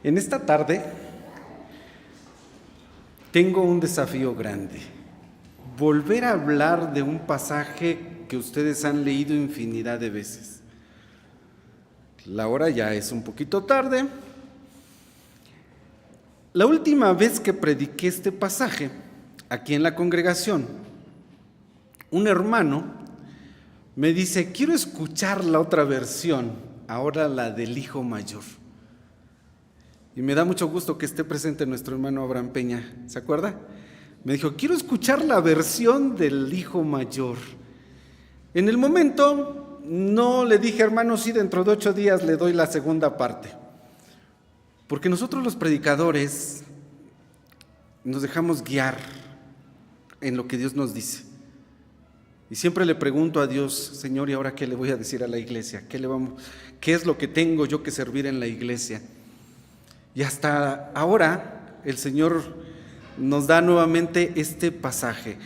En esta tarde tengo un desafío grande. Volver a hablar de un pasaje que ustedes han leído infinidad de veces. La hora ya es un poquito tarde. La última vez que prediqué este pasaje, aquí en la congregación, un hermano me dice: quiero escuchar la otra versión, ahora la del hijo mayor. Y me da mucho gusto que esté presente nuestro hermano Abraham Peña, ¿se acuerda? Me dijo: quiero escuchar la versión del hijo mayor. En el momento no le dije: hermano, sí, dentro de 8 días le doy la segunda parte. Porque nosotros los predicadores nos dejamos guiar en lo que Dios nos dice. Y siempre le pregunto a Dios: Señor, ¿y ahora qué le voy a decir a la iglesia? ¿Qué es lo que tengo yo que servir en la iglesia? Y hasta ahora el Señor nos da nuevamente este pasaje.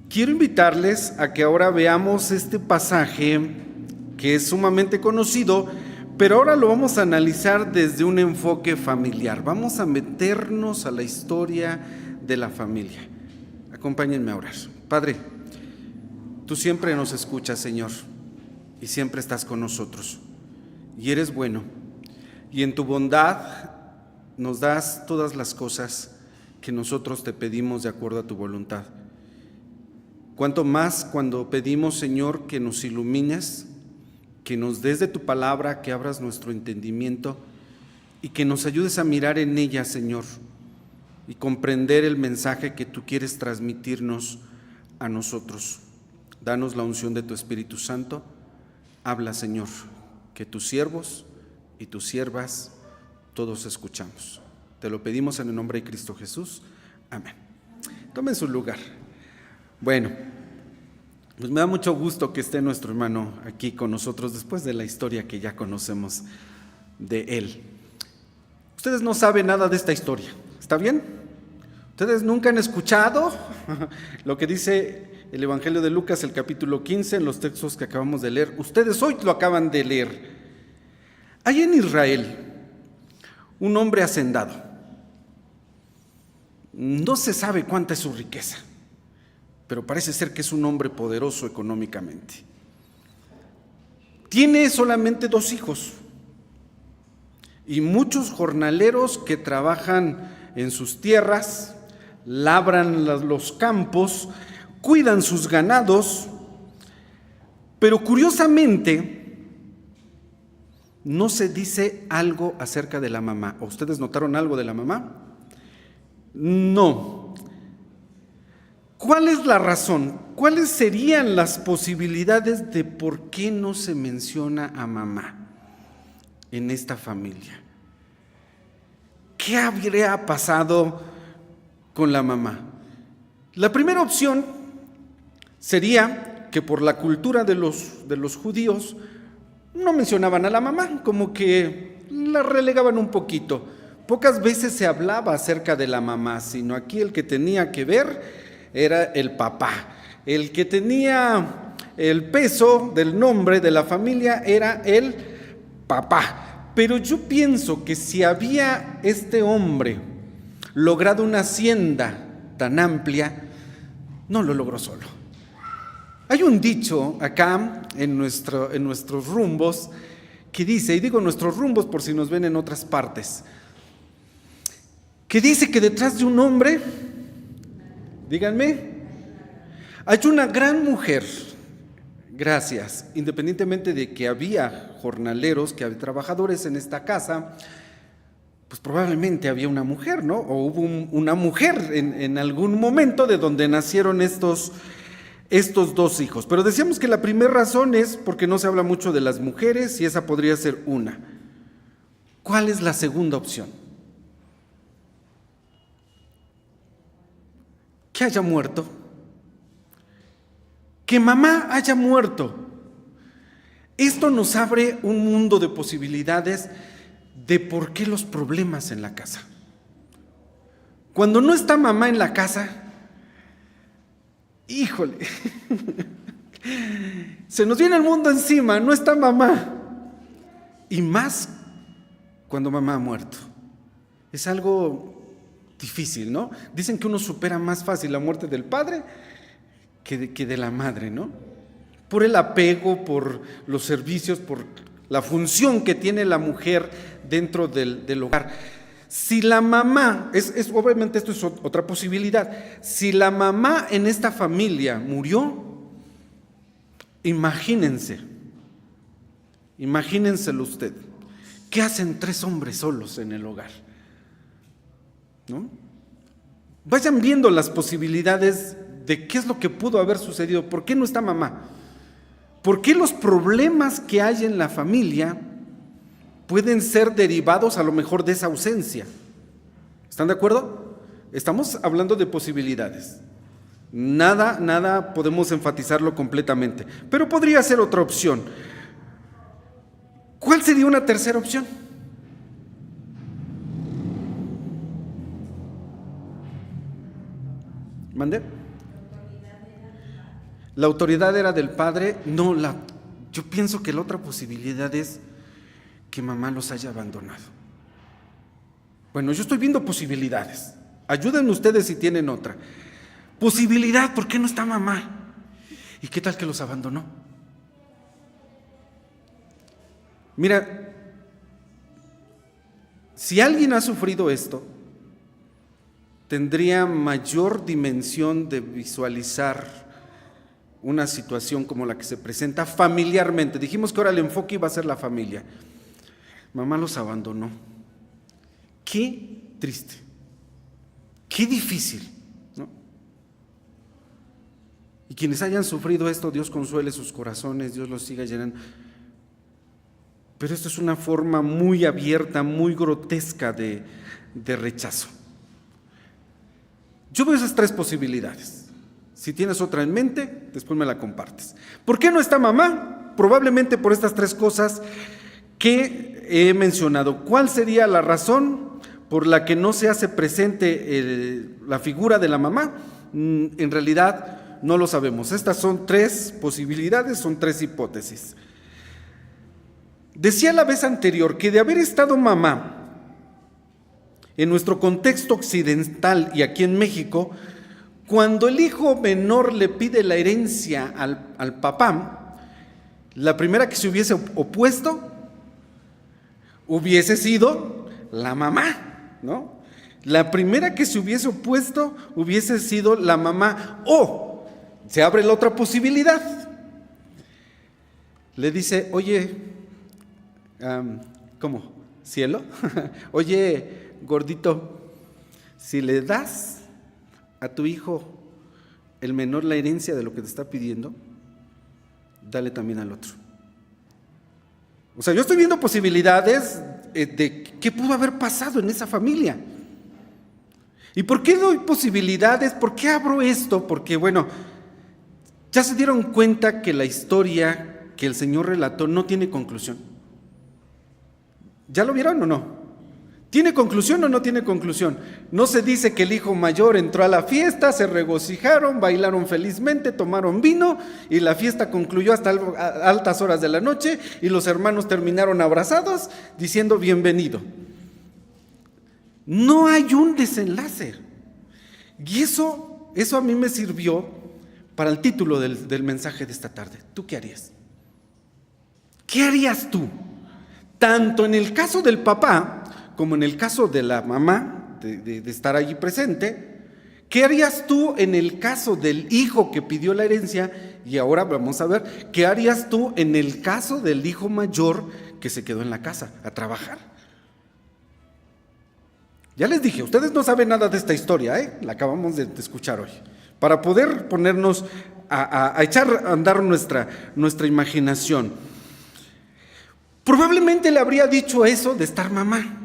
Quiero invitarles a que ahora veamos este pasaje que es sumamente conocido, pero ahora lo vamos a analizar desde un enfoque familiar. Vamos a meternos a la historia de la familia. Acompáñenme a orar. Padre, tú siempre nos escuchas, Señor, y siempre estás con nosotros. Y eres bueno. Y en tu bondad nos das todas las cosas que nosotros te pedimos de acuerdo a tu voluntad. Cuanto más cuando pedimos, Señor, que nos ilumines, que nos des de tu palabra, que abras nuestro entendimiento y que nos ayudes a mirar en ella, Señor, y comprender el mensaje que tú quieres transmitirnos a nosotros. Danos la unción de tu Espíritu Santo. Habla, Señor, que tus siervos y tus siervas todos escuchamos. Te lo pedimos en el nombre de Cristo Jesús. Amén. Tomen su lugar. Bueno, pues me da mucho gusto que esté nuestro hermano aquí con nosotros después de la historia que ya conocemos de él. Ustedes no saben nada de esta historia, ¿está bien? Ustedes nunca han escuchado lo que dice el Evangelio de Lucas, el capítulo 15, en los textos que acabamos de leer. Ustedes hoy lo acaban de leer. Hay en Israel un hombre hacendado. No se sabe cuánta es su riqueza, pero parece ser que es un hombre poderoso económicamente. Tiene solamente 2 hijos y muchos jornaleros que trabajan en sus tierras, labran los campos, cuidan sus ganados, pero curiosamente no se dice algo acerca de la mamá. ¿Ustedes notaron algo de la mamá? No. ¿Cuál es la razón? ¿Cuáles serían las posibilidades de por qué no se menciona a mamá en esta familia? ¿Qué habría pasado con la mamá? La primera opción sería que por la cultura de los judíos no mencionaban a la mamá, como que la relegaban un poquito. Pocas veces se hablaba acerca de la mamá, sino aquí el que tenía que ver era el papá. El que tenía el peso del nombre de la familia era el papá. Pero yo pienso que si había este hombre logrado una hacienda tan amplia, no lo logró solo. Hay un dicho acá en nuestros rumbos que dice, y digo nuestros rumbos por si nos ven en otras partes, que dice que detrás de un hombre, díganme, hay una gran mujer. Gracias. Independientemente de que había jornaleros, que había trabajadores en esta casa, pues probablemente había una mujer, ¿no? O hubo una mujer en algún momento de donde nacieron estos 2 hijos. Pero decíamos que la primera razón es porque no se habla mucho de las mujeres y esa podría ser una. ¿Cuál es la segunda opción? Que haya muerto. Que mamá haya muerto. Esto nos abre un mundo de posibilidades de por qué los problemas en la casa. Cuando no está mamá en la casa, híjole, se nos viene el mundo encima, no está mamá. Y más cuando mamá ha muerto. Es algo difícil, ¿no? Dicen que uno supera más fácil la muerte del padre que de la madre, ¿no? Por el apego, por los servicios, por la función que tiene la mujer dentro del hogar. Si la mamá, obviamente esto es otra posibilidad, si la mamá en esta familia murió, imagínenselo usted, ¿qué hacen 3 hombres solos en el hogar? ¿No? Vayan viendo las posibilidades de qué es lo que pudo haber sucedido. ¿Por qué no está mamá? ¿Por qué los problemas que hay en la familia pueden ser derivados a lo mejor de esa ausencia? ¿Están de acuerdo? Estamos hablando de posibilidades. Nada podemos enfatizarlo completamente, pero podría ser otra opción. ¿Cuál sería una tercera opción? ¿Mande? La autoridad era del padre. No, yo pienso que la otra posibilidad es que mamá los haya abandonado. Bueno, yo estoy viendo posibilidades. Ayúdenme ustedes si tienen otra. Posibilidad, ¿por qué no está mamá? ¿Y qué tal que los abandonó? Mira, si alguien ha sufrido esto, tendría mayor dimensión de visualizar una situación como la que se presenta familiarmente. Dijimos que ahora el enfoque iba a ser la familia. Mamá los abandonó. Qué triste, qué difícil, ¿no? Y quienes hayan sufrido esto, Dios consuele sus corazones, Dios los siga llenando. Pero esto es una forma muy abierta, muy grotesca de rechazo. Yo veo esas 3 posibilidades. Si tienes otra en mente, después me la compartes. ¿Por qué no está mamá? Probablemente por estas 3 cosas que he mencionado. ¿Cuál sería la razón por la que no se hace presente la figura de la mamá? En realidad no lo sabemos. Estas son 3 posibilidades, son 3 hipótesis. Decía la vez anterior que de haber estado mamá en nuestro contexto occidental y aquí en México, cuando el hijo menor le pide la herencia al papá, la primera que se hubiese opuesto hubiese sido la mamá, ¿no? La primera que se hubiese opuesto hubiese sido la mamá. O se abre la otra posibilidad. Le dice, oye, ¿cómo? ¿Cielo? Oye, gordito, si le das a tu hijo el menor la herencia de lo que te está pidiendo, dale también al otro. O sea, yo estoy viendo posibilidades de qué pudo haber pasado en esa familia. ¿Y por qué doy posibilidades? ¿Por qué abro esto? Porque, bueno, ya se dieron cuenta que la historia que el Señor relató no tiene conclusión. ¿Ya lo vieron o no? ¿Tiene conclusión o no tiene conclusión? No se dice que el hijo mayor entró a la fiesta, se regocijaron, bailaron felizmente, tomaron vino y la fiesta concluyó hasta altas horas de la noche y los hermanos terminaron abrazados diciendo bienvenido. No hay un desenlace. Y eso a mí me sirvió para el título del mensaje de esta tarde. ¿Tú qué harías? ¿Qué harías tú? Tanto en el caso del papá como en el caso de la mamá, de estar allí presente. ¿Qué harías tú en el caso del hijo que pidió la herencia? Y ahora vamos a ver, ¿qué harías tú en el caso del hijo mayor que se quedó en la casa a trabajar? Ya les dije, ustedes no saben nada de esta historia, la acabamos de escuchar hoy. Para poder ponernos a echar a andar nuestra imaginación. Probablemente le habría dicho eso de estar mamá.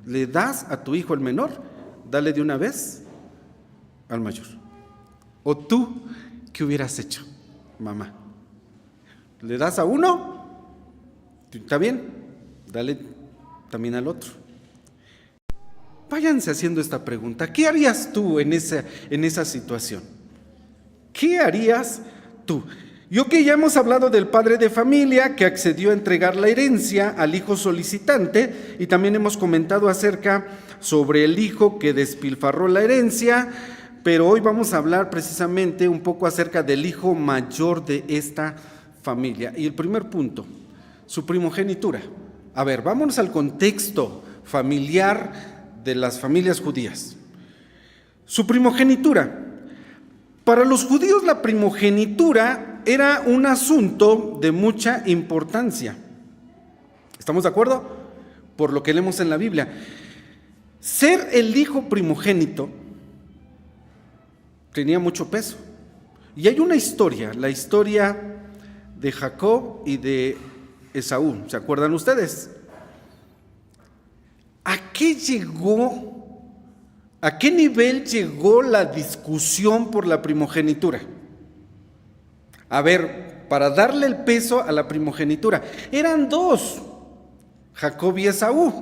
Le das a tu hijo el menor, dale de una vez al mayor. ¿O tú qué hubieras hecho, mamá? ¿Le das a uno? ¿Está bien? Dale también al otro. Váyanse haciendo esta pregunta. ¿Qué harías tú en esa situación? ¿Qué harías tú? Y ok, ya hemos hablado del padre de familia que accedió a entregar la herencia al hijo solicitante, y también hemos comentado acerca sobre el hijo que despilfarró la herencia, pero hoy vamos a hablar precisamente un poco acerca del hijo mayor de esta familia. Y el primer punto, su primogenitura. A ver, vámonos al contexto familiar de las familias judías. Su primogenitura. Para los judíos la primogenitura era un asunto de mucha importancia. ¿Estamos de acuerdo? Por lo que leemos en la Biblia. Ser el hijo primogénito tenía mucho peso. Y hay una historia, la historia de Jacob y de Esaú. ¿Se acuerdan ustedes? ¿A qué nivel llegó la discusión por la primogenitura? A ver, para darle el peso a la primogenitura, eran dos, Jacob y Esaú.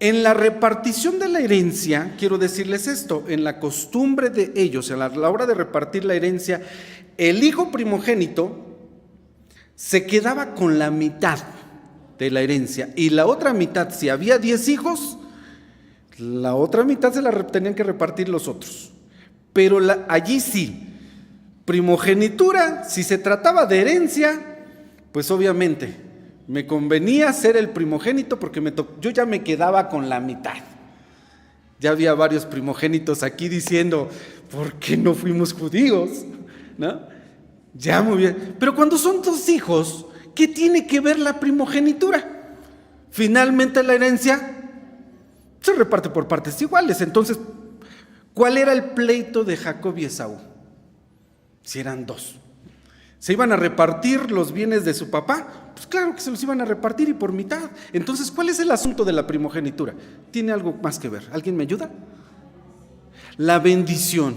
En la repartición de la herencia, quiero decirles esto, en la costumbre de ellos, a la hora de repartir la herencia, el hijo primogénito se quedaba con la mitad de la herencia, y la otra mitad, si había 10 hijos, la otra mitad se la tenían que repartir los otros. Pero allí sí, primogenitura, si se trataba de herencia, pues obviamente me convenía ser el primogénito porque yo ya me quedaba con la mitad. Ya había varios primogénitos aquí diciendo, ¿por qué no fuimos judíos? ¿No? Ya muy bien. Pero cuando son dos hijos, ¿qué tiene que ver la primogenitura? Finalmente la herencia se reparte por partes iguales. Entonces, ¿cuál era el pleito de Jacob y Esaú? Si eran dos. ¿Se iban a repartir los bienes de su papá? Pues claro que se los iban a repartir, y por mitad. Entonces, ¿cuál es el asunto de la primogenitura? ¿Tiene algo más que ver? ¿Alguien me ayuda? La bendición.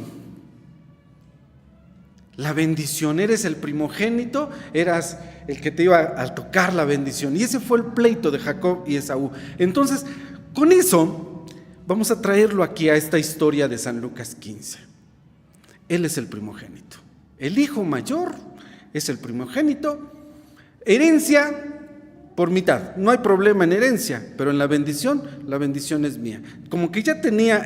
La bendición, eres el primogénito, eras el que te iba a tocar la bendición. Y ese fue el pleito de Jacob y Esaú. Entonces, con eso, vamos a traerlo aquí a esta historia de San Lucas 15. Él es el primogénito. El hijo mayor es el primogénito. Herencia por mitad. No hay problema en herencia, pero en la bendición es mía. Como que ya tenía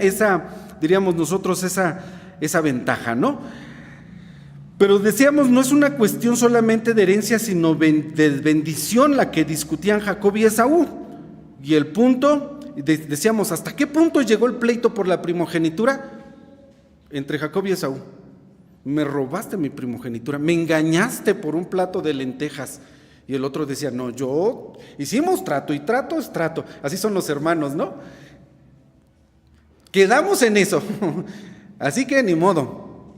diríamos nosotros, esa ventaja, ¿no? Pero decíamos, no es una cuestión solamente de herencia, sino de bendición la que discutían Jacob y Esaú. Y el punto, decíamos, ¿hasta qué punto llegó el pleito por la primogenitura? Entre Jacob y Esaú. Me robaste mi primogenitura, me engañaste por un plato de lentejas. Y el otro decía, no, yo hicimos trato, y trato es trato. Así son los hermanos, ¿no? Quedamos en eso. Así que ni modo,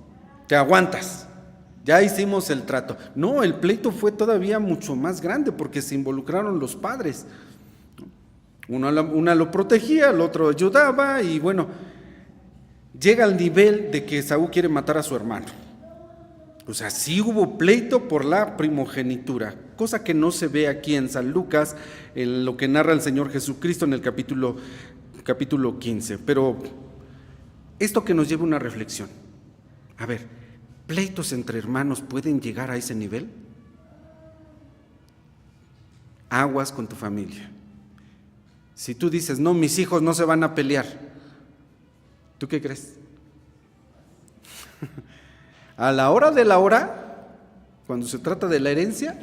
te aguantas. Ya hicimos el trato. No, el pleito fue todavía mucho más grande porque se involucraron los padres. Una lo protegía, el otro ayudaba, y bueno, llega al nivel de que Esaú quiere matar a su hermano. O sea, sí hubo pleito por la primogenitura, cosa que no se ve aquí en San Lucas, en lo que narra el Señor Jesucristo en el capítulo 15. Pero esto que nos lleva a una reflexión. A ver, ¿pleitos entre hermanos pueden llegar a ese nivel? Aguas con tu familia. Si tú dices, no, mis hijos no se van a pelear, ¿tú qué crees? A la hora de la hora, cuando se trata de la herencia,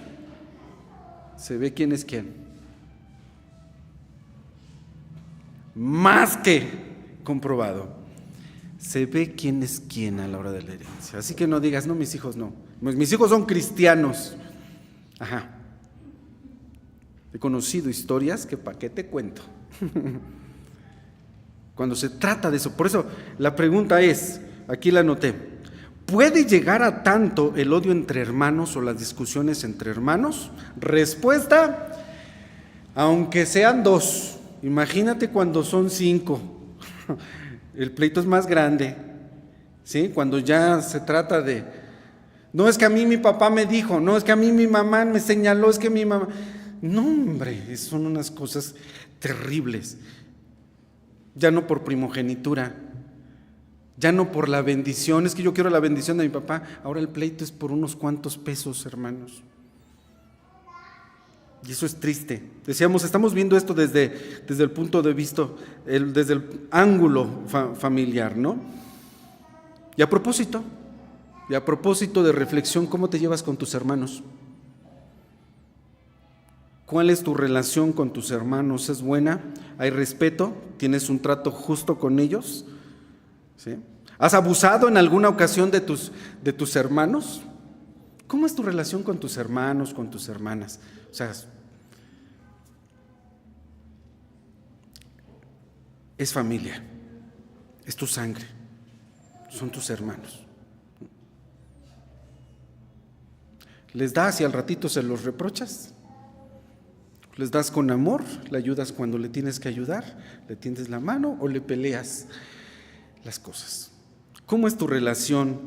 se ve quién es quién. Más que comprobado. Se ve quién es quién a la hora de la herencia. Así que no digas, no, mis hijos no. Mis hijos son cristianos. Ajá. He conocido historias que para qué te cuento. Cuando se trata de eso. Por eso la pregunta es, aquí la anoté. ¿Puede llegar a tanto el odio entre hermanos o las discusiones entre hermanos? Respuesta, aunque sean dos. Imagínate cuando son 5. El pleito es más grande, ¿sí? Cuando ya se trata de, no es que a mí mi papá me dijo, no es que a mí mi mamá me señaló, es que mi mamá... No, hombre, son unas cosas terribles. Ya no por primogenitura, Ya no por la bendición, es que yo quiero la bendición de mi papá, ahora el pleito es por unos cuantos pesos, hermanos. Y eso es triste. Decíamos, estamos viendo esto desde el punto de vista, desde el ángulo familiar, ¿no? Y a propósito de reflexión, ¿cómo te llevas con tus hermanos? ¿Cuál es tu relación con tus hermanos? ¿Es buena? ¿Hay respeto? ¿Tienes un trato justo con ellos? ¿Sí? ¿Has abusado en alguna ocasión de tus hermanos? ¿Cómo es tu relación con tus hermanos, con tus hermanas? O sea, es familia, es tu sangre, son tus hermanos. ¿Les das y al ratito se los reprochas? ¿Les das con amor? ¿Le ayudas cuando le tienes que ayudar? ¿Le tiendes la mano o le peleas las cosas? ¿Cómo es tu relación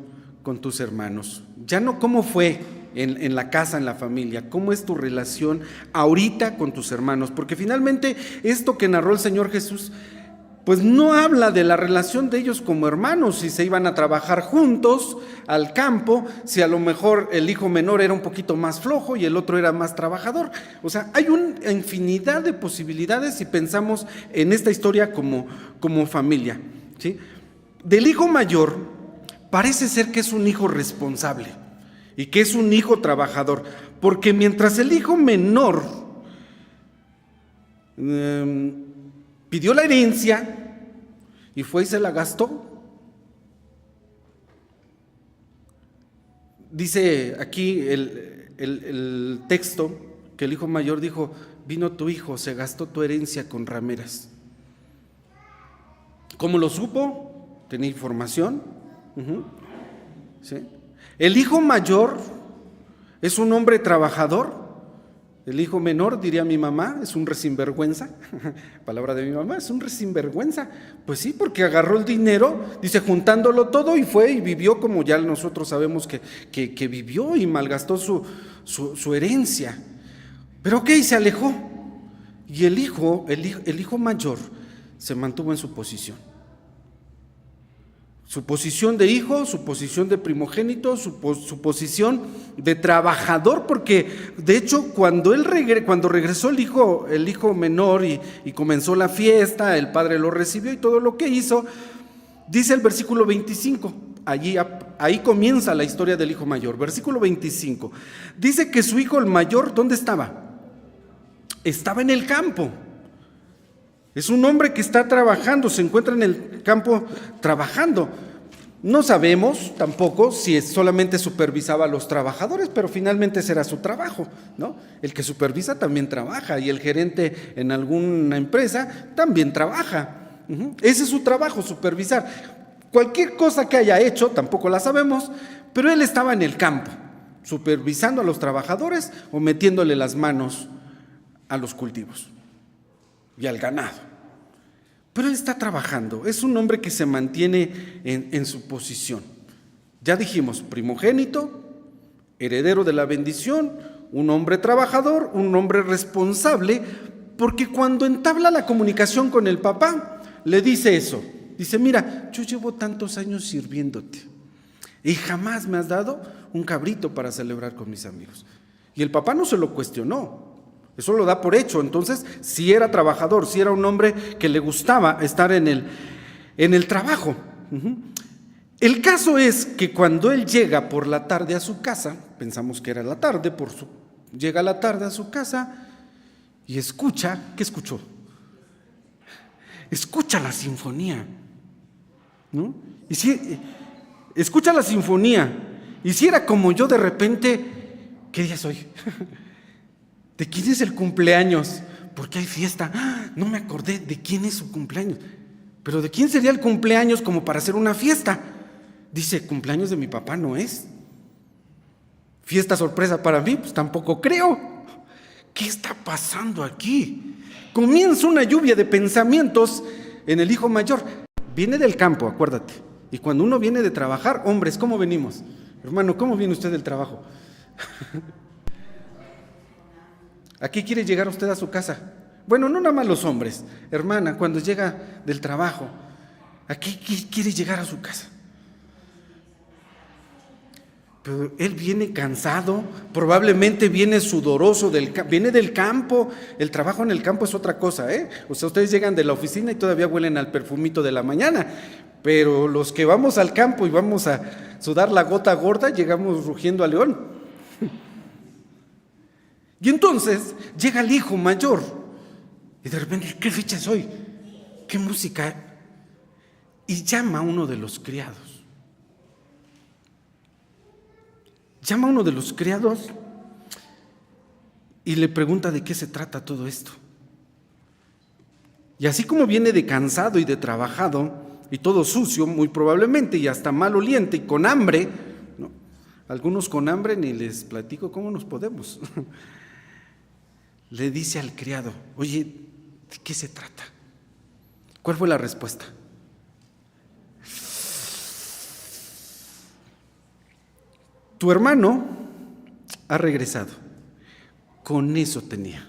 con tus hermanos? Ya no cómo fue en la casa, en la familia, cómo es tu relación ahorita con tus hermanos, porque finalmente esto que narró el Señor Jesús, pues no habla de la relación de ellos como hermanos, si se iban a trabajar juntos al campo, si a lo mejor el hijo menor era un poquito más flojo y el otro era más trabajador. O sea, hay una infinidad de posibilidades si pensamos en esta historia como familia, ¿sí? Del hijo mayor parece ser que es un hijo responsable y que es un hijo trabajador, porque mientras el hijo menor pidió la herencia y fue y se la gastó. Dice aquí el texto que el hijo mayor dijo: vino tu hijo, se gastó tu herencia con rameras. ¿Cómo lo supo? ¿Tenía información? ¿Sí? El hijo mayor es un hombre trabajador. El hijo menor, diría mi mamá, es un resinvergüenza. Palabra de mi mamá, es un resinvergüenza. Pues sí, porque agarró el dinero, dice, juntándolo todo, y fue y vivió como ya nosotros sabemos que vivió, y malgastó su herencia. Pero ok, se alejó. Y el hijo mayor se mantuvo en su posición. Su posición de hijo, su posición de primogénito, su posición de trabajador, porque de hecho cuando regresó el hijo menor y comenzó la fiesta, el padre lo recibió y todo lo que hizo, dice el versículo 25, ahí comienza la historia del hijo mayor. Versículo 25, dice que su hijo el mayor, ¿dónde estaba? Estaba en el campo. Es un hombre que está trabajando, se encuentra en el campo trabajando. No sabemos tampoco si solamente supervisaba a los trabajadores, pero finalmente ese era su trabajo, ¿no? El que supervisa también trabaja, y el gerente en alguna empresa también trabaja. Ese es su trabajo, supervisar. Cualquier cosa que haya hecho, tampoco la sabemos, pero él estaba en el campo, supervisando a los trabajadores o metiéndole las manos a los cultivos y al ganado. Pero él está trabajando, es un hombre que se mantiene en su posición. Ya dijimos, primogénito, heredero de la bendición, un hombre trabajador, un hombre responsable, porque cuando entabla la comunicación con el papá, le dice eso. Dice, mira, yo llevo tantos años sirviéndote y jamás me has dado un cabrito para celebrar con mis amigos. Y el papá no se lo cuestionó. Eso lo da por hecho. Entonces, si era trabajador, si era un hombre que le gustaba estar en el trabajo. El caso es que cuando él llega por la tarde a su casa, pensamos que era la tarde, llega a la tarde a su casa y escucha, ¿qué escuchó? Escucha la sinfonía, ¿no? Y si escucha la sinfonía, y si era como yo de repente, ¿qué día es hoy? ¿De quién es el cumpleaños? ¿Por qué hay fiesta? No me acordé de quién es su cumpleaños. ¿Pero de quién sería el cumpleaños como para hacer una fiesta? Dice, cumpleaños de mi papá no es. ¿Fiesta sorpresa para mí? Pues tampoco creo. ¿Qué está pasando aquí? Comienza una lluvia de pensamientos en el hijo mayor. Viene del campo, acuérdate. Y cuando uno viene de trabajar, hombres, ¿cómo venimos? Hermano, ¿cómo viene usted del trabajo? ¿A qué quiere llegar usted a su casa? Bueno, no nada más los hombres. Hermana, cuando llega del trabajo, ¿a qué quiere llegar a su casa? Pero él viene cansado, probablemente viene sudoroso, viene del campo. El trabajo en el campo es otra cosa, ¿eh? O sea, ustedes llegan de la oficina y todavía huelen al perfumito de la mañana, pero los que vamos al campo y vamos a sudar la gota gorda, llegamos rugiendo a león. Y entonces llega el hijo mayor y de repente, ¿qué fecha es hoy? ¿Qué música? Y llama a uno de los criados. Llama a uno de los criados y le pregunta de qué se trata todo esto. Y así como viene de cansado y de trabajado y todo sucio, muy probablemente, y hasta maloliente y con hambre, ¿no? Algunos con hambre ni les platico cómo nos podemos. Le dice al criado, oye, ¿de qué se trata? ¿Cuál fue la respuesta? Tu hermano ha regresado. Con eso tenía.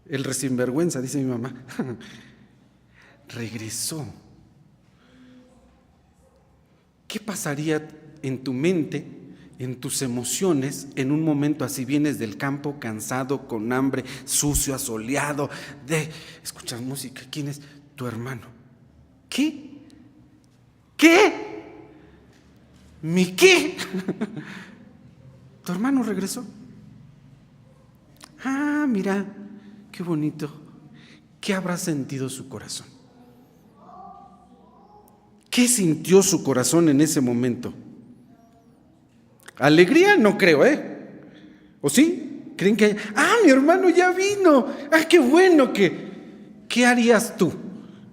El resinvergüenza, dice mi mamá. Regresó. ¿Qué pasaría en tu mente, en tus emociones, en un momento así? Vienes del campo cansado, con hambre, sucio, asoleado, de escuchar música. ¿Quién es? Tu hermano. ¿Qué? ¿Qué? ¿Mi qué? Tu hermano regresó. Ah, mira, qué bonito. ¿Qué habrá sentido su corazón? ¿Qué sintió su corazón en ese momento? Alegría no creo, ¿eh? ¿O sí? ¿Creen que mi hermano ya vino? Qué bueno que... ¿Qué harías tú?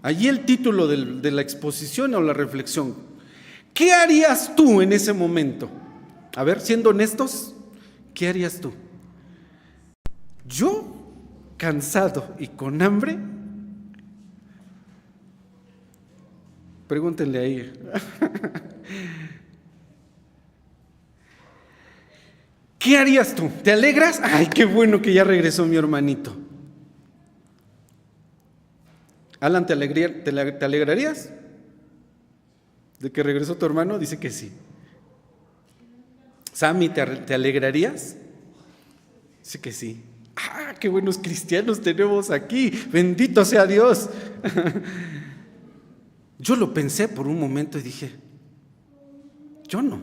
Allí el título de la exposición o la reflexión. ¿Qué harías tú en ese momento? A ver, siendo honestos, ¿qué harías tú? Yo, cansado y con hambre, pregúntenle ahí. ¿Qué harías tú? ¿Te alegras? Ay, qué bueno que ya regresó mi hermanito. Alan, ¿te alegrarías de que regresó tu hermano? Dice que sí. Sammy, ¿te alegrarías? Dice que sí. Qué buenos cristianos tenemos aquí. Bendito sea Dios. Yo lo pensé por un momento y dije, yo no.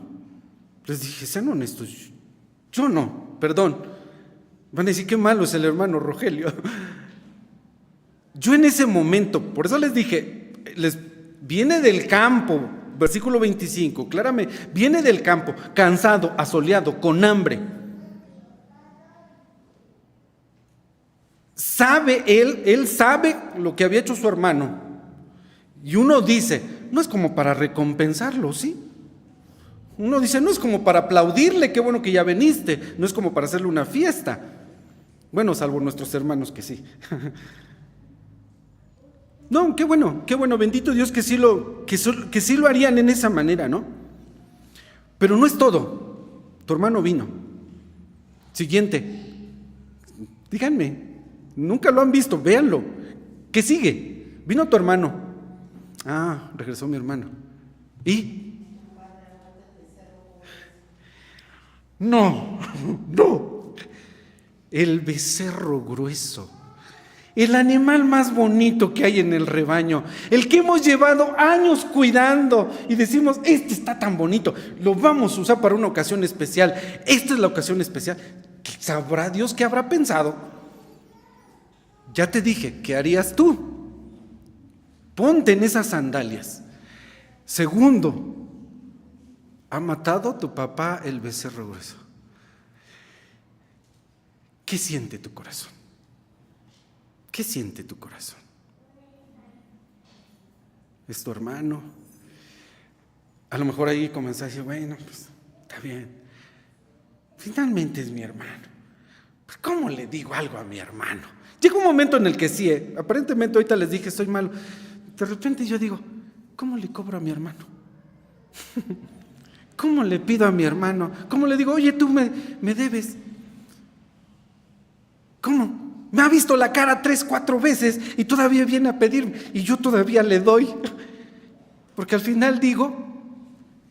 Les dije, sean honestos, yo no, perdón. Van a decir, qué malo es el hermano Rogelio. Yo en ese momento, por eso les dije, viene del campo, versículo 25, claramente, viene del campo, cansado, asoleado, con hambre. Sabe él sabe lo que había hecho su hermano. Y uno dice, no es como para recompensarlo, ¿sí? Uno dice, no es como para aplaudirle, qué bueno que ya veniste, no es como para hacerle una fiesta. Bueno, salvo nuestros hermanos que sí. No, qué bueno, bendito Dios que sí lo harían en esa manera, ¿no? Pero no es todo. Tu hermano vino. Siguiente. Díganme, nunca lo han visto, véanlo. ¿Qué sigue? Vino tu hermano. Regresó mi hermano. ¿Y? No. El becerro grueso. El animal más bonito que hay en el rebaño, el que hemos llevado años cuidando y decimos, este está tan bonito, lo vamos a usar para una ocasión especial, esta es la ocasión especial. ¿Sabrá Dios qué habrá pensado? Ya te dije, ¿qué harías tú? Ponte en esas sandalias. Segundo, ¿ha matado tu papá el becerro grueso? ¿Qué siente tu corazón? ¿Qué siente tu corazón? ¿Es tu hermano? A lo mejor ahí comenzó a decir, bueno, pues está bien. Finalmente es mi hermano. Pues, ¿cómo le digo algo a mi hermano? Llega un momento en el que sí, aparentemente ahorita les dije, estoy malo. De repente yo digo, ¿cómo le cobro a mi hermano? ¿Cómo le pido a mi hermano? ¿Cómo le digo, oye, tú me debes? ¿Cómo? Me ha visto la cara 3, 4 veces y todavía viene a pedirme y yo todavía le doy. Porque al final digo,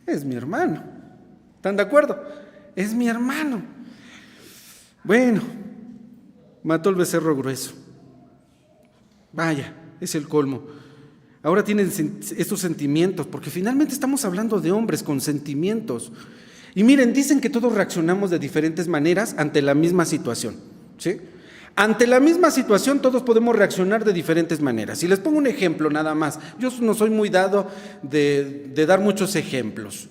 Es mi hermano. ¿Están de acuerdo? Es mi hermano. Bueno, mató el becerro grueso. Vaya, es el colmo. Ahora tienen estos sentimientos, porque finalmente estamos hablando de hombres con sentimientos. Y miren, dicen que todos reaccionamos de diferentes maneras ante la misma situación, ¿sí? Ante la misma situación todos podemos reaccionar de diferentes maneras. Y les pongo un ejemplo nada más. Yo no soy muy dado de dar muchos ejemplos.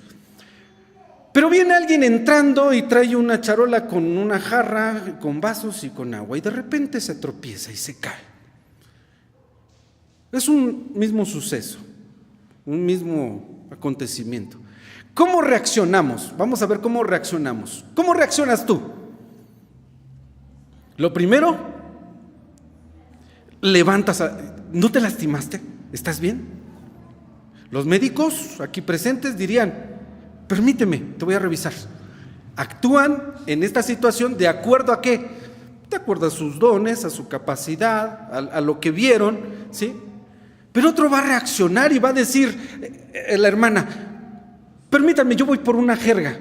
Pero viene alguien entrando y trae una charola con una jarra, con vasos y con agua. Y de repente se tropieza y se cae. Es un mismo suceso, un mismo acontecimiento. ¿Cómo reaccionamos? Vamos a ver cómo reaccionamos. ¿Cómo reaccionas tú? Lo primero, levantas, ¿no te lastimaste? ¿Estás bien? Los médicos aquí presentes dirían, permíteme, te voy a revisar. Actúan en esta situación de acuerdo a qué, de acuerdo a sus dones, a su capacidad, a lo que vieron, ¿sí? Pero otro va a reaccionar y va a decir, la hermana, permítame, yo voy por una jerga,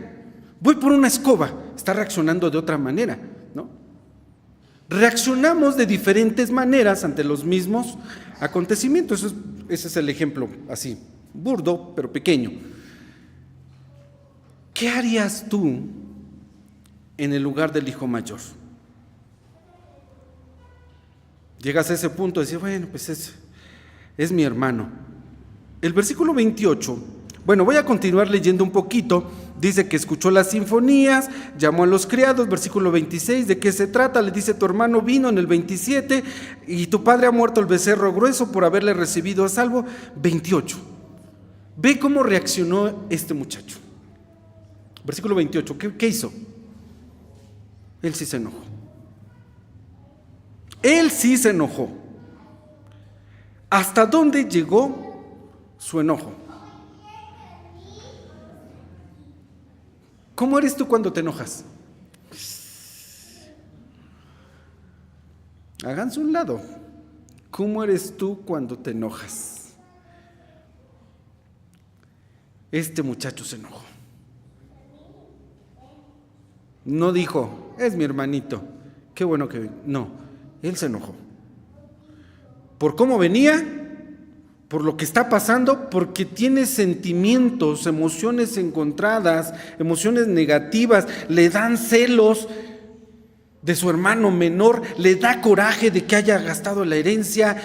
voy por una escoba. Está reaccionando de otra manera, ¿no? Reaccionamos de diferentes maneras ante los mismos acontecimientos. Ese es el ejemplo así, burdo, pero pequeño. ¿Qué harías tú en el lugar del hijo mayor? Llegas a ese punto de decir, bueno, pues es mi hermano. El versículo 28, bueno, voy a continuar leyendo un poquito. Dice que escuchó las sinfonías, llamó a los criados, versículo 26, ¿de qué se trata? Le dice, tu hermano vino en el 27 y tu padre ha muerto el becerro grueso por haberle recibido a salvo. 28. Ve cómo reaccionó este muchacho. Versículo 28, ¿qué hizo? Él sí se enojó. Él sí se enojó. ¿Hasta dónde llegó su enojo? ¿Cómo eres tú cuando te enojas? Háganse un lado. ¿Cómo eres tú cuando te enojas? Este muchacho se enojó. No dijo, es mi hermanito, qué bueno que vino. No, él se enojó. ¿Por cómo venía? Por lo que está pasando, porque tiene sentimientos, emociones encontradas, emociones negativas, le dan celos de su hermano menor, le da coraje de que haya gastado la herencia,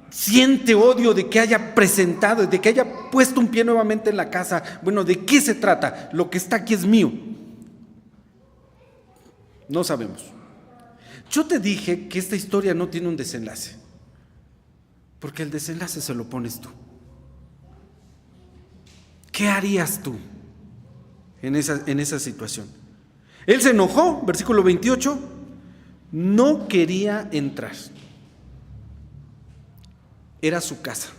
siente odio de que haya presentado, de que haya puesto un pie nuevamente en la casa. Bueno, ¿de qué se trata? Lo que está aquí es mío. No sabemos. Yo te dije que esta historia no tiene un desenlace. Porque el desenlace se lo pones tú. ¿Qué harías tú en esa situación? Él se enojó, versículo 28, no quería entrar. Era su casa,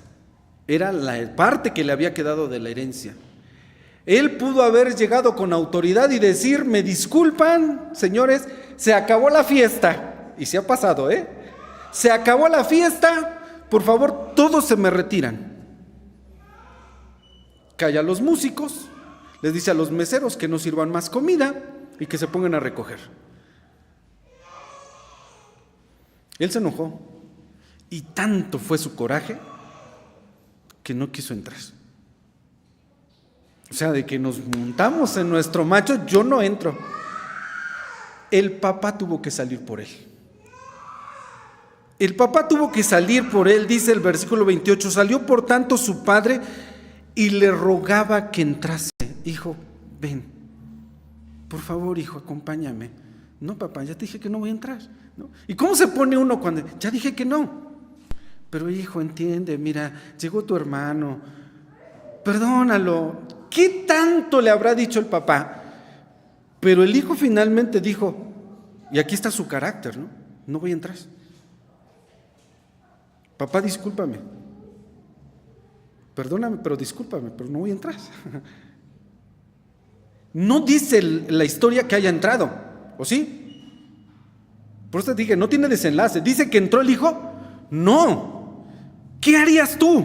era la parte que le había quedado de la herencia. Él pudo haber llegado con autoridad y decir, me disculpan, señores, se acabó la fiesta. Y se ha pasado, se acabó la fiesta. Por favor, todos se me retiran. Calla a los músicos, les dice a los meseros que no sirvan más comida y que se pongan a recoger. Él se enojó y tanto fue su coraje que no quiso entrar. O sea, de que nos montamos en nuestro macho, yo no entro. El papá tuvo que salir por él. El papá tuvo que salir por él, dice el versículo 28, salió por tanto su padre y le rogaba que entrase. Hijo, ven, por favor, hijo, acompáñame. No, papá, ya te dije que no voy a entrar, ¿no? ¿Y cómo se pone uno cuando, ya dije que no? Pero hijo, entiende, mira, llegó tu hermano, perdónalo. ¿Qué tanto le habrá dicho el papá? Pero el hijo finalmente dijo, y aquí está su carácter, ¿no? No voy a entrar. Papá, discúlpame. Perdóname, pero discúlpame, pero no voy a entrar. No dice la historia que haya entrado, ¿o sí? Por eso te dije, no tiene desenlace. ¿Dice que entró el hijo? No. ¿Qué harías tú?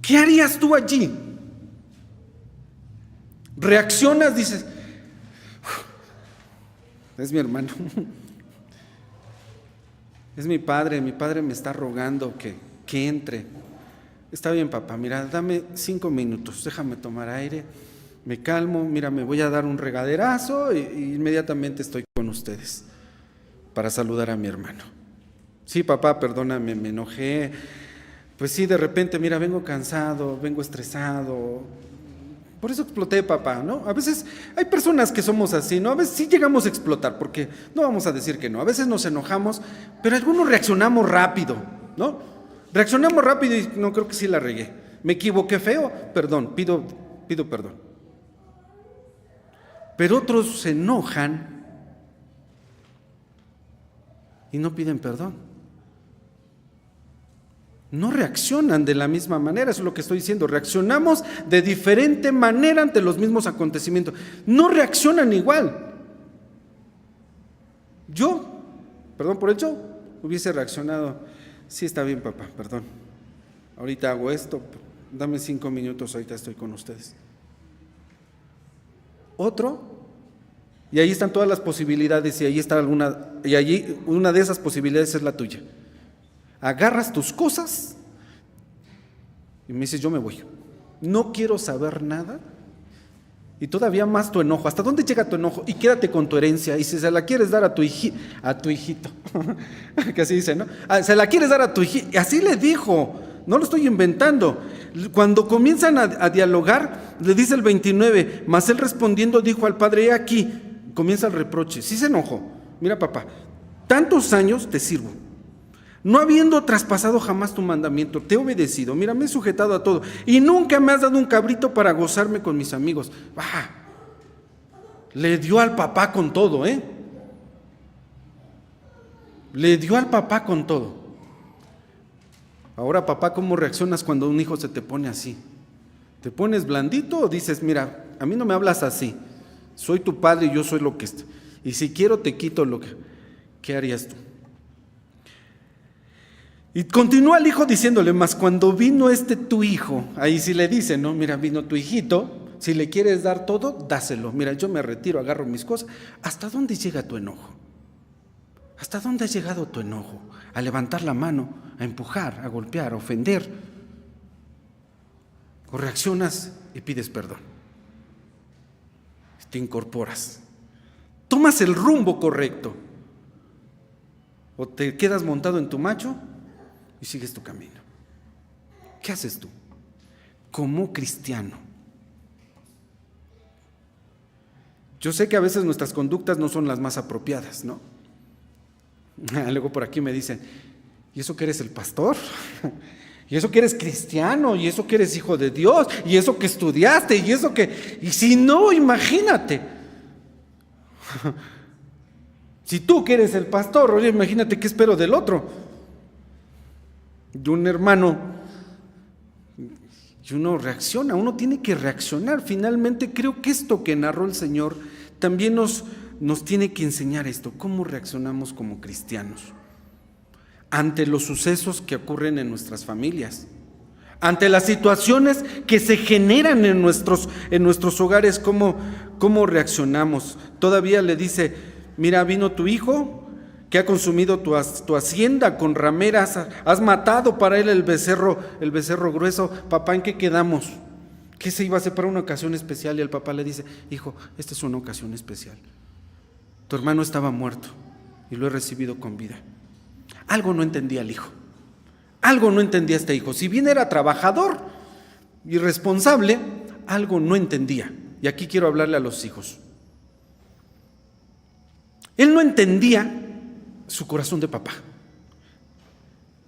¿Qué harías tú allí? reaccionas, dices, es mi hermano, es mi padre me está rogando que entre. Está bien, papá, mira, dame 5 minutos, déjame tomar aire, me calmo, mira, me voy a dar un regaderazo y inmediatamente estoy con ustedes para saludar a mi hermano. Sí, papá, perdóname, me enojé. Pues sí, de repente, mira, vengo cansado, vengo estresado. Por eso exploté, papá, ¿no? A veces hay personas que somos así, ¿no? A veces sí llegamos a explotar, porque no vamos a decir que no. A veces nos enojamos, pero algunos reaccionamos rápido, ¿no? Reaccionamos rápido y no, creo que sí la regué. Me equivoqué feo, perdón, pido perdón. Pero otros se enojan y no piden perdón. No reaccionan de la misma manera, eso es lo que estoy diciendo. Reaccionamos de diferente manera ante los mismos acontecimientos. No reaccionan igual. Yo, perdón por ello, hubiese reaccionado, sí está bien papá, perdón. Ahorita hago esto, dame 5 minutos, ahorita estoy con ustedes. Otro, y ahí están todas las posibilidades, y ahí está y allí una de esas posibilidades es la tuya. Agarras tus cosas y me dices, yo me voy, no quiero saber nada, y todavía más tu enojo. ¿Hasta dónde llega tu enojo? Y quédate con tu herencia, y si se la quieres dar a tu hijito, que así dice, ¿no? Se la quieres dar a tu hijito, así le dijo, no lo estoy inventando. Cuando comienzan a dialogar, le dice el 29, mas él respondiendo dijo al padre, he aquí, comienza el reproche, sí se enojó, mira papá, tantos años te sirvo, no habiendo traspasado jamás tu mandamiento, te he obedecido, mira, me he sujetado a todo, y nunca me has dado un cabrito para gozarme con mis amigos. Le dio al papá con todo, le dio al papá con todo. Ahora, papá, ¿cómo reaccionas cuando un hijo se te pone así? ¿Te pones blandito o dices, mira, a mí no me hablas así, soy tu padre y yo soy lo que estoy, y si quiero te quito lo que... ¿Qué harías tú? Y continúa el hijo diciéndole, mas cuando vino tu hijo, ahí sí le dice, no, mira, vino tu hijito, si le quieres dar todo, dáselo, mira, yo me retiro, agarro mis cosas. ¿Hasta dónde llega tu enojo? ¿Hasta dónde ha llegado tu enojo? A levantar la mano, a empujar, a golpear, a ofender. O reaccionas y pides perdón. Te incorporas. Tomas el rumbo correcto. O te quedas montado en tu macho y sigues tu camino. ¿Qué haces tú como cristiano? Yo sé que a veces nuestras conductas no son las más apropiadas, ¿no? Luego por aquí me dicen, ¿y eso que eres el pastor? ¿Y eso que eres cristiano? ¿Y eso que eres hijo de Dios? ¿Y eso que estudiaste? ¿Y eso que...? Y si no, imagínate. Si tú que eres el pastor, oye, imagínate qué espero del otro. De un hermano, y uno reacciona, uno tiene que reaccionar. Finalmente creo que esto que narró el Señor también nos tiene que enseñar esto, cómo reaccionamos como cristianos ante los sucesos que ocurren en nuestras familias, ante las situaciones que se generan en nuestros hogares, cómo reaccionamos. Todavía le dice, mira, vino tu hijo que ha consumido tu hacienda con rameras, has matado para él el becerro grueso. Papá, ¿en qué quedamos? ¿Qué se iba a hacer para una ocasión especial? Y el papá le dice, hijo, esta es una ocasión especial. Tu hermano estaba muerto y lo he recibido con vida. Algo no entendía el hijo, algo no entendía este hijo. Si bien era trabajador y responsable, algo no entendía. Y aquí quiero hablarle a los hijos. Él no entendía su corazón de papá.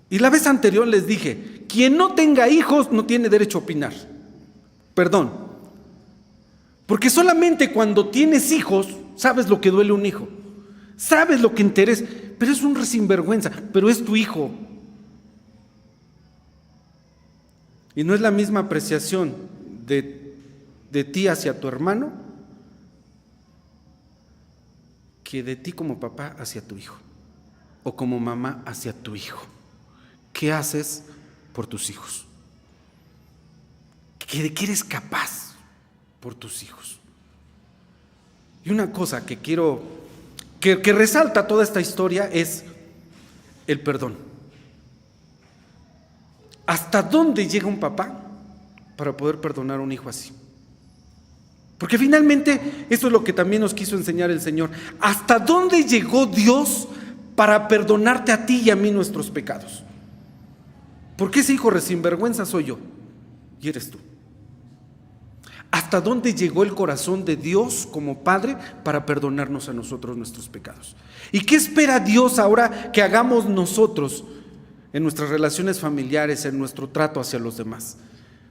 Y la vez anterior les dije, quien no tenga hijos no tiene derecho a opinar. Perdón. Porque solamente cuando tienes hijos sabes lo que duele un hijo, sabes lo que interesa, pero es un sinvergüenza, pero es tu hijo. Y no es la misma apreciación de ti hacia tu hermano que de ti como papá hacia tu hijo, o como mamá hacia tu hijo. ¿Qué haces por tus hijos? ¿De qué eres capaz por tus hijos? Y una cosa que quiero, que resalta toda esta historia es el perdón. ¿Hasta dónde llega un papá para poder perdonar a un hijo así? Porque finalmente eso es lo que también nos quiso enseñar el Señor. ¿Hasta dónde llegó Dios para perdonarte a ti y a mí nuestros pecados? Porque ese hijo sinvergüenza soy yo y eres tú. ¿Hasta dónde llegó el corazón de Dios como Padre para perdonarnos a nosotros nuestros pecados? ¿Y qué espera Dios ahora que hagamos nosotros en nuestras relaciones familiares, en nuestro trato hacia los demás?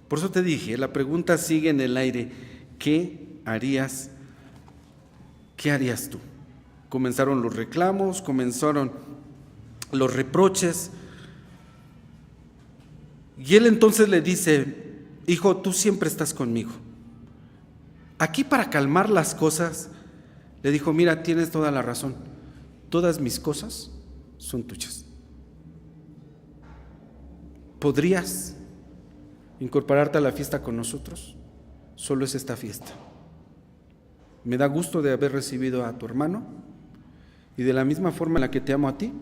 Por eso te dije, la pregunta sigue en el aire: ¿qué harías tú? Comenzaron los reclamos, comenzaron los reproches, y él entonces le dice: hijo, tú siempre estás conmigo. Aquí, para calmar las cosas, le dijo: mira, tienes toda la razón, todas mis cosas son tuyas. ¿Podrías incorporarte a la fiesta con nosotros? Solo es esta fiesta. Me da gusto de haber recibido a tu hermano, y de la misma forma en la que te amo a ti,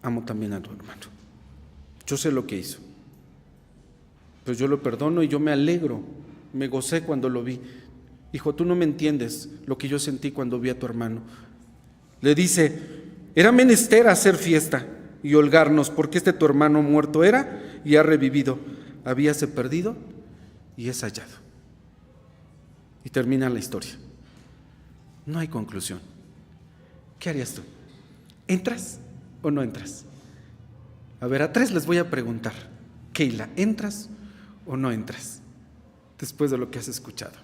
amo también a tu hermano. Yo sé lo que hizo, pues yo lo perdono y yo me alegro, me gocé cuando lo vi. Hijo, tú no me entiendes lo que yo sentí cuando vi a tu hermano. Le dice: era menester hacer fiesta y holgarnos, porque tu hermano muerto era y ha revivido, habíase perdido y es hallado. Y termina la historia. No hay conclusión. ¿Qué harías tú? ¿Entras o no entras? A ver, a tres les voy a preguntar: Keila, ¿entras o no entras? Después de lo que has escuchado,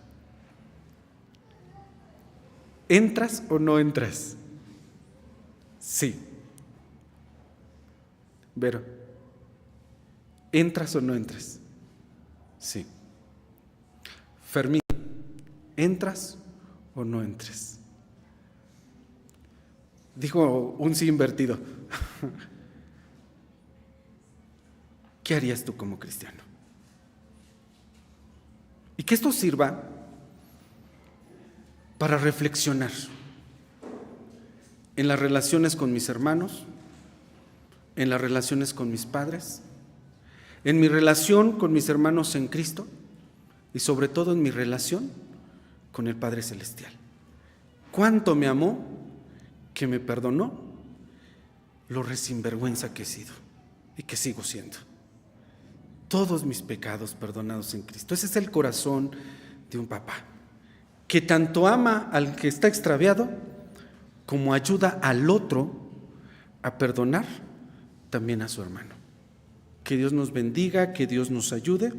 ¿entras o no entras? Sí. Vero, ¿entras o no entras? Sí. Fermín, ¿entras o no entres? Dijo un sí invertido. ¿Qué harías tú como cristiano? Y que esto sirva para reflexionar en las relaciones con mis hermanos, en las relaciones con mis padres, en mi relación con mis hermanos en Cristo y sobre todo en mi relación con el Padre Celestial. ¿Cuánto me amó, que me perdonó lo sinvergüenza que he sido y que sigo siendo? Todos mis pecados perdonados en Cristo. Ese es el corazón de un papá, que tanto ama al que está extraviado como ayuda al otro a perdonar también a su hermano. Que Dios nos bendiga, que Dios nos ayude.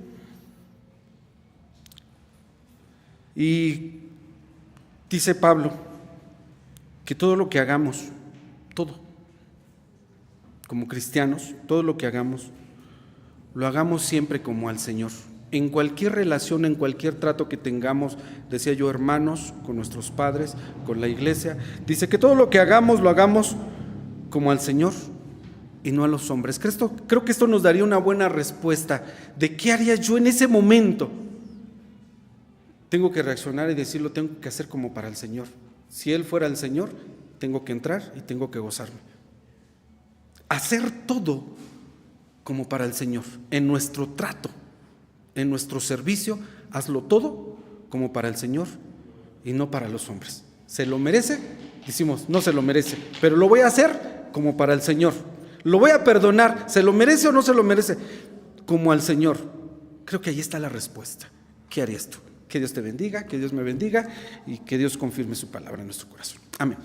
Y dice Pablo que todo lo que hagamos, todo, como cristianos, todo lo que hagamos, lo hagamos siempre como al Señor. En cualquier relación, en cualquier trato que tengamos, decía yo, hermanos, con nuestros padres, con la iglesia, dice que todo lo que hagamos, lo hagamos como al Señor y no a los hombres. Creo que esto nos daría una buena respuesta de qué haría yo en ese momento. Tengo que reaccionar y decirlo, tengo que hacer como para el Señor. Si Él fuera el Señor, tengo que entrar y tengo que gozarme. Hacer todo como para el Señor, en nuestro trato, en nuestro servicio, hazlo todo como para el Señor y no para los hombres. ¿Se lo merece? Decimos, no se lo merece, pero lo voy a hacer como para el Señor. Lo voy a perdonar, ¿se lo merece o no se lo merece? Como al Señor. Creo que ahí está la respuesta. ¿Qué harías tú? Que Dios te bendiga, que Dios me bendiga y que Dios confirme su palabra en nuestro corazón. Amén.